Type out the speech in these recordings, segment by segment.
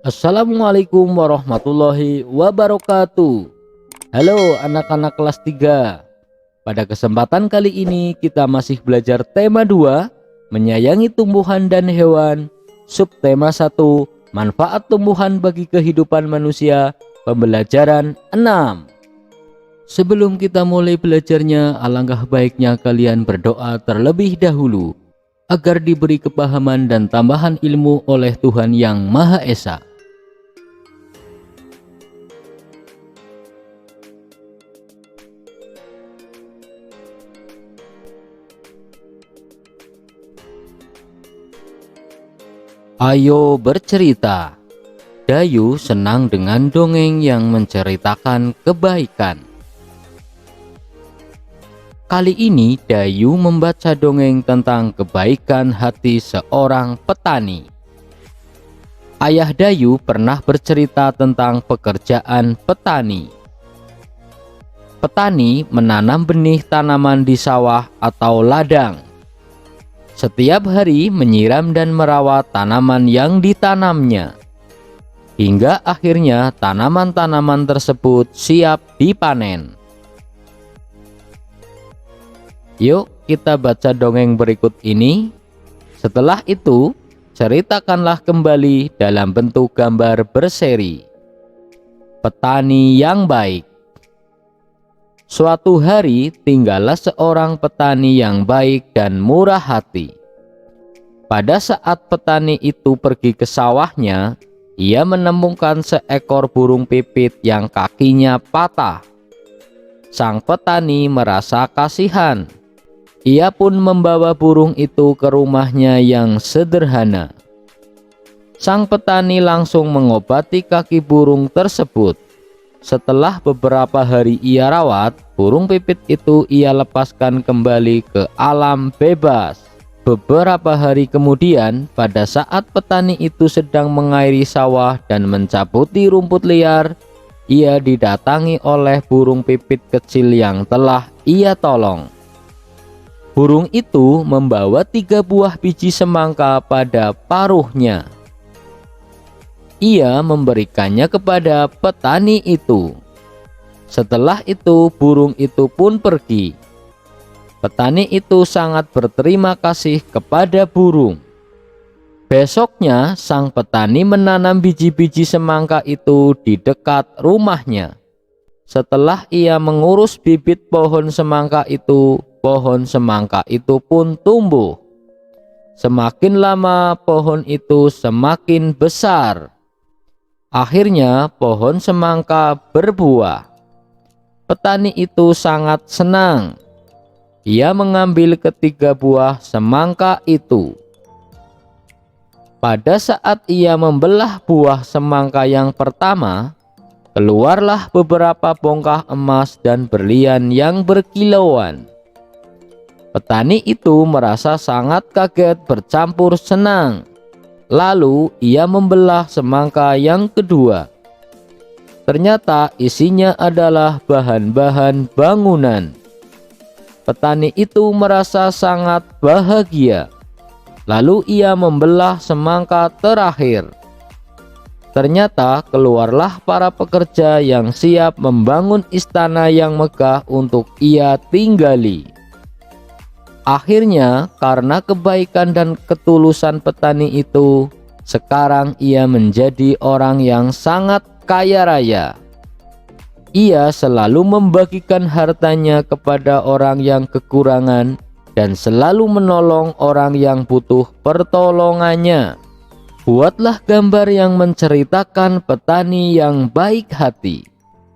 Assalamualaikum warahmatullahi wabarakatuh. Halo anak-anak kelas 3. Pada kesempatan kali ini kita masih belajar tema 2, menyayangi tumbuhan dan hewan. Subtema 1, manfaat tumbuhan bagi kehidupan manusia. Pembelajaran 6. Sebelum kita mulai belajarnya, alangkah baiknya kalian berdoa terlebih dahulu agar diberi kepahaman dan tambahan ilmu oleh Tuhan Yang Maha Esa. Ayo bercerita. Dayu senang dengan dongeng yang menceritakan kebaikan. Kali ini Dayu membaca dongeng tentang kebaikan hati seorang petani. Ayah Dayu pernah bercerita tentang pekerjaan petani. Petani menanam benih tanaman di sawah atau ladang. Setiap hari menyiram dan merawat tanaman yang ditanamnya, hingga akhirnya tanaman-tanaman tersebut siap dipanen. Yuk kita baca dongeng berikut ini. Setelah itu, ceritakanlah kembali dalam bentuk gambar berseri. Petani yang baik. Suatu hari tinggallah seorang petani yang baik dan murah hati. Pada saat petani itu pergi ke sawahnya, ia menemukan seekor burung pipit yang kakinya patah. Sang petani merasa kasihan. Ia pun membawa burung itu ke rumahnya yang sederhana. Sang petani langsung mengobati kaki burung tersebut. Setelah beberapa hari ia rawat, burung pipit itu ia lepaskan kembali ke alam bebas. Beberapa hari kemudian, pada saat petani itu sedang mengairi sawah dan mencabuti rumput liar, ia didatangi oleh burung pipit kecil yang telah ia tolong. Burung itu membawa 3 buah biji semangka pada paruhnya. Ia memberikannya kepada petani itu. Setelah itu burung itu pun pergi. Petani itu sangat berterima kasih kepada burung. Besoknya sang petani menanam biji-biji semangka itu di dekat rumahnya. Setelah ia mengurus bibit pohon semangka itu pun tumbuh. Semakin lama pohon itu semakin besar. Akhirnya pohon semangka berbuah. Petani itu sangat senang. Ia mengambil ketiga buah semangka itu. Pada saat ia membelah buah semangka yang pertama, keluarlah beberapa bongkah emas dan berlian yang berkilauan. Petani itu merasa sangat kaget bercampur senang. Lalu ia membelah semangka yang kedua. Ternyata isinya adalah bahan-bahan bangunan. Petani itu merasa sangat bahagia. Lalu ia membelah semangka terakhir. Ternyata keluarlah para pekerja yang siap membangun istana yang megah untuk ia tinggali. Akhirnya, karena kebaikan dan ketulusan petani itu, sekarang ia menjadi orang yang sangat kaya raya. Ia selalu membagikan hartanya kepada orang yang kekurangan dan selalu menolong orang yang butuh pertolongannya. Buatlah gambar yang menceritakan petani yang baik hati.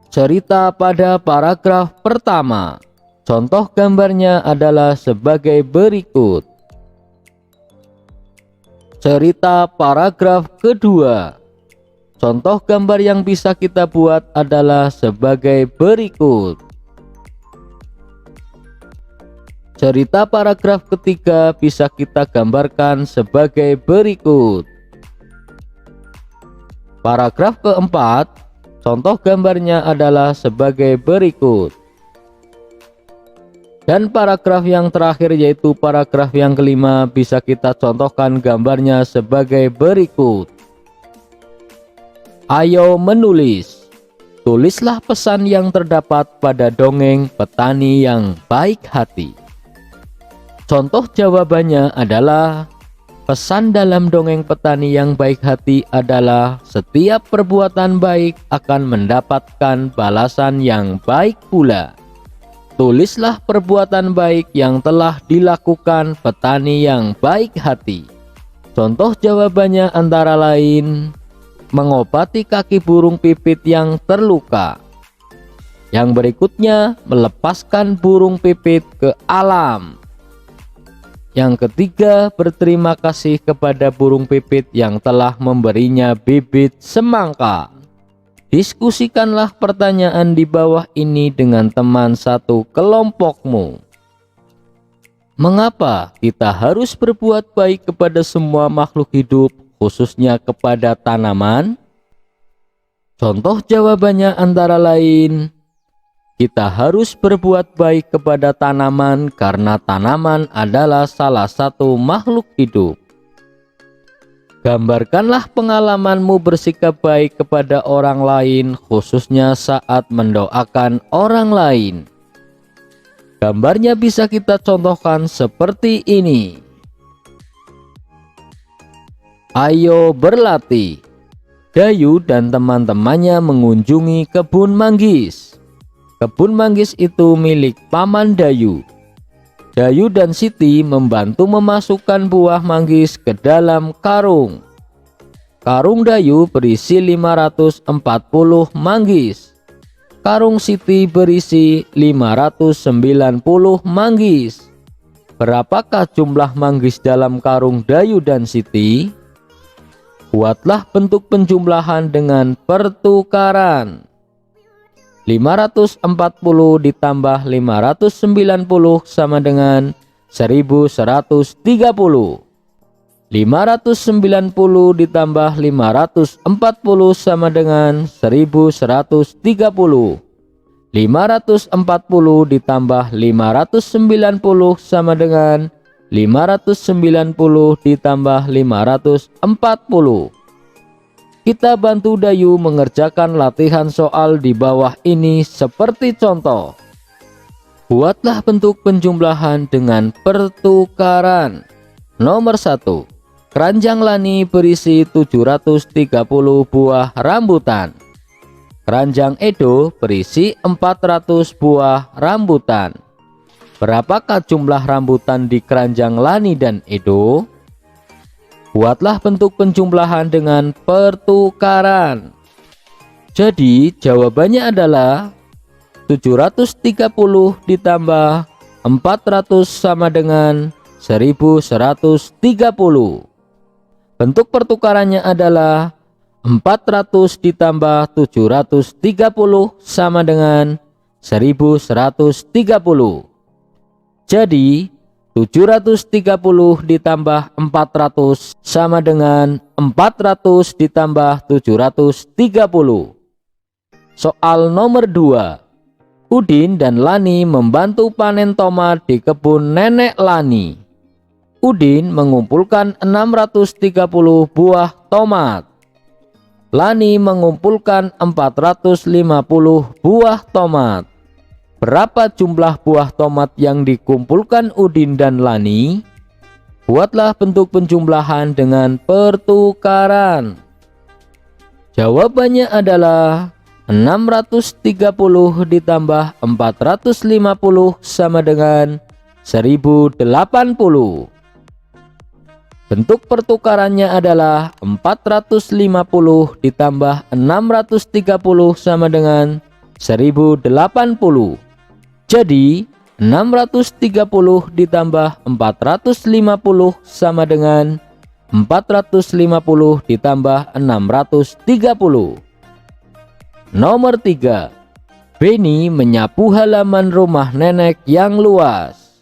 Cerita pada paragraf pertama. Contoh gambarnya adalah sebagai berikut. Cerita paragraf kedua. Contoh gambar yang bisa kita buat adalah sebagai berikut. Cerita paragraf ketiga bisa kita gambarkan sebagai berikut. Paragraf keempat, contoh gambarnya adalah sebagai berikut. Dan paragraf yang terakhir yaitu paragraf yang kelima bisa kita contohkan gambarnya sebagai berikut. Ayo menulis. Tulislah pesan yang terdapat pada dongeng petani yang baik hati. Contoh jawabannya adalah: pesan dalam dongeng petani yang baik hati adalah setiap perbuatan baik akan mendapatkan balasan yang baik pula. Tulislah perbuatan baik yang telah dilakukan petani yang baik hati. Contoh jawabannya antara lain: mengobati kaki burung pipit yang terluka. Yang berikutnya, melepaskan burung pipit ke alam. Yang ketiga, berterima kasih kepada burung pipit yang telah memberinya bibit semangka. Diskusikanlah pertanyaan di bawah ini dengan teman satu kelompokmu. Mengapa kita harus berbuat baik kepada semua makhluk hidup, khususnya kepada tanaman? Contoh jawabannya antara lain: kita harus berbuat baik kepada tanaman karena tanaman adalah salah satu makhluk hidup. Gambarkanlah pengalamanmu bersikap baik kepada orang lain, khususnya saat mendoakan orang lain. Gambarnya bisa kita contohkan seperti ini. Ayo berlatih. Dayu dan teman-temannya mengunjungi kebun manggis. Kebun manggis itu milik Paman Dayu. Dayu dan Siti membantu memasukkan buah manggis ke dalam karung. Karung Dayu berisi 540 manggis. Karung Siti berisi 590 manggis. Berapakah jumlah manggis dalam karung Dayu dan Siti? Buatlah bentuk penjumlahan dengan pertukaran. 540 ditambah 590 sama dengan 1130. 590 ditambah 540 sama dengan 1130. 540 ditambah 590 sama dengan 590 ditambah 540. Kita bantu Dayu mengerjakan latihan soal di bawah ini seperti contoh. Buatlah bentuk penjumlahan dengan pertukaran. Nomor 1. Keranjang Lani berisi 730 buah rambutan. Keranjang Edo berisi 400 buah rambutan. Berapakah jumlah rambutan di keranjang Lani dan Edo? Buatlah bentuk penjumlahan dengan pertukaran. Jadi jawabannya adalah 730 ditambah 400 sama dengan 1130. Bentuk pertukarannya adalah 400 ditambah 730 sama dengan 1130. Jadi 730 ditambah 400 sama dengan 400 ditambah 730. Soal nomor 2. Udin dan Lani membantu panen tomat di kebun nenek Lani. Udin mengumpulkan 630 buah tomat. Lani mengumpulkan 450 buah tomat. Berapa jumlah buah tomat yang dikumpulkan Udin dan Lani? Buatlah bentuk penjumlahan dengan pertukaran. Jawabannya adalah 630 ditambah 450 sama dengan 1080. Bentuk pertukarannya adalah 450 ditambah 630 sama dengan 1080. Jadi 630 ditambah 450 sama dengan 450 ditambah 630. Nomor 3. Beni menyapu halaman rumah nenek yang luas.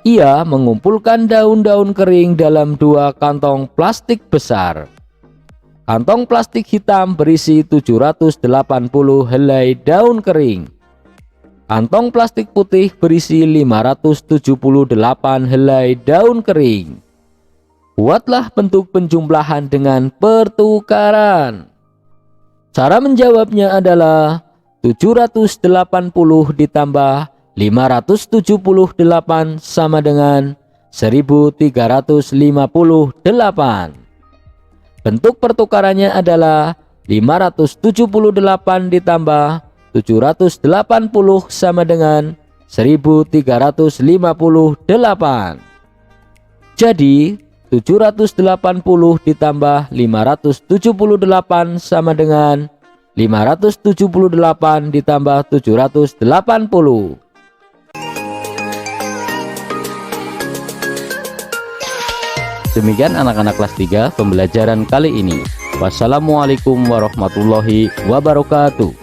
Ia mengumpulkan daun-daun kering dalam 2 kantong plastik besar. Kantong plastik hitam berisi 780 helai daun kering. Kantong plastik putih berisi 578 helai daun kering. Buatlah bentuk penjumlahan dengan pertukaran. Cara menjawabnya adalah 780 ditambah 578 sama dengan 1358. Bentuk pertukarannya adalah 578 ditambah 780 sama dengan 1358. Jadi 780 ditambah 578 sama dengan 578 ditambah 780. Demikian anak-anak kelas 3 pembelajaran kali ini. Wassalamualaikum warahmatullahi wabarakatuh.